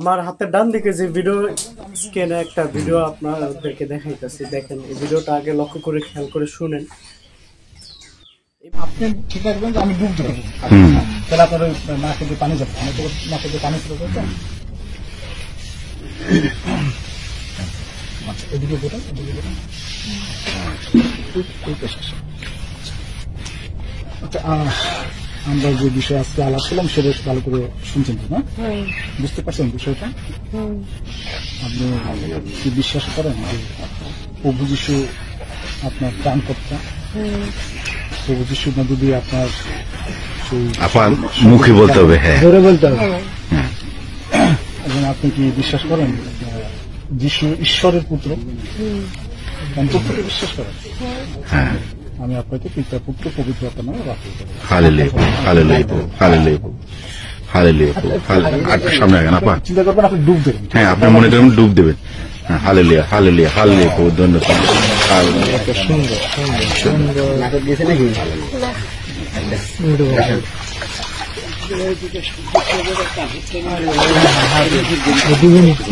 আমার হাতের ডান দিকে যে ভিডিও স্ক্রিনে একটা ভিডিও আপনাদেরকে দেখাইতেছি, দেখেন এই ভিডিওটা আগে লক্ষ্য করে খেয়াল করে শুনেন। আপনি ঠিক রাখবেন যে আমি ডুব দেবো, তাহলে আপনার ওই নাকে দিয়ে পানি যাবে, নাকে দিয়ে পানি চলে যাবে। আচ্ছা, এদিকে বেরোন, এদিকে বেরোন। আচ্ছা, আমরা যে বিষয়ে আজকে আলাপ করলাম সেটা ভালো করে শুনছেন তো, না? বুঝতে পারছেন বিষয়টা? আপনি কি বিশ্বাস করেন যে প্রভু যিশু আপনার ত্রাণকর্তা? প্রভু যিশুর মধ্যে দিয়ে আপনার মুখে বলতে হবে, হ্যাঁ, জোরে বলতে হবে। এবং আপনি কি বিশ্বাস করেন যিশু ঈশ্বরের পুত্র? পুত্রকে বিশ্বাস করেন? হ্যাঁ। আমি আপনাকে পিতা পুত্র পবিত্র আত্মার নামে বাতিল করি। হালেলুয়া, হালেলুয়া, হালেলুয়া, হালেলুয়া, হালেলুয়া। আর সামনে আগান আপা। চিন্তা করবেন আপনি ডুব দেবেন। হ্যাঁ, আপনি মনে করেন ডুব দেবেন। হালেলুয়া, হালেলুয়া, হালেলুয়া, ধন্যবাদ। হালেলুয়া। সুন্দর সুন্দর সুন্দর গেছে নাকি?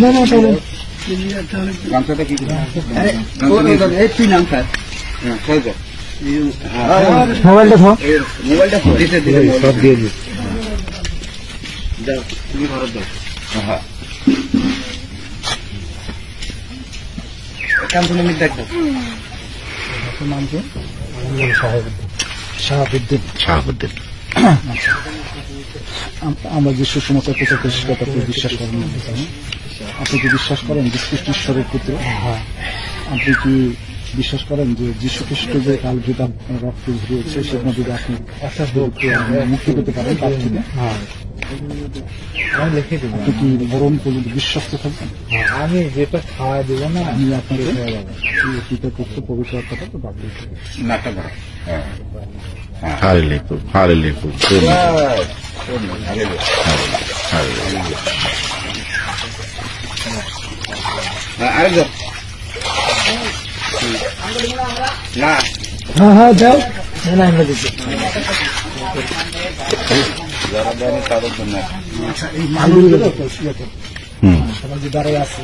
না না চলেন। গামছাটা কি? তুই নাম স্যার। মোবাইলটা ধর, মোবাইলটা সব দিয়ে দিই। তুমি ভারত দাও। হ্যাঁ, কান্তনিক দেখো। নাম কি? শাহাবুদ্দিন। শাহাবুদ্দিন। আমরা যে সুসমতার প্রচার করি সেটা আপনি বিশ্বাস করেন? আপনি কি বিশ্বাস করেন যে খ্রিস্ট ঈশ্বরের পুত্র? আপনি কি বিশ্বাস করেন যে যীশু খ্রিস্ট যে কালভৃত রক্ত ঝরিয়েছে সেখানে যদি আপনি মুক্তি পেতে পারেন তার থেকে? আপনি কি মরণ পর্যন্ত বিশ্বস্ত থাকবেন? আমি যেটা খাওয়া দেবো না আমি আপনাকে পিতা পুত্র পবিত্র আত্মাটা তো বাদ দিতে হালেলুয়া, হালেলুয়া, আরেকজন না। হ্যাঁ হ্যাঁ যাও না আমরা দিচ্ছি সবাই যে দাঁড়ায় আছে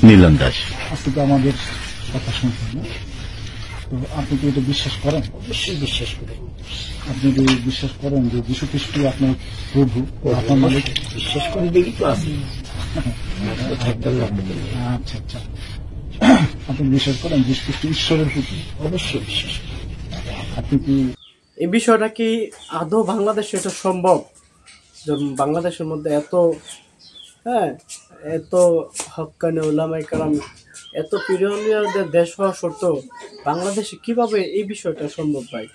নীলন দাস। আজকে তো আমাদের কথা শুনছেন না, তো আপনি কি এটা বিশ্বাস করেন? অবশ্যই বিশ্বাস করেন। আপনি যদি বিশ্বাস করেন যে যীশু খ্রিস্ট আপনার প্রভু আপনার মালিক, বিশ্বাস করেন দেখি তো আছে। আচ্ছা আচ্ছা, আপনি বিশ্বাস করেন যীশু খ্রিস্ট ঈশ্বরের পুত্র? অবশ্যই বিশ্বাস করেন। আপনি কি এই বিষয়টা কি আদৌ বাংলাদেশে এটা সম্ভব? বাংলাদেশের মধ্যে এত হক্কানি উলামায়ে কেরাম, এত প্রিয়দের দেশ হওয়া সত্ত্বেও বাংলাদেশে কিভাবে এই বিষয়টা সম্ভব ভাই?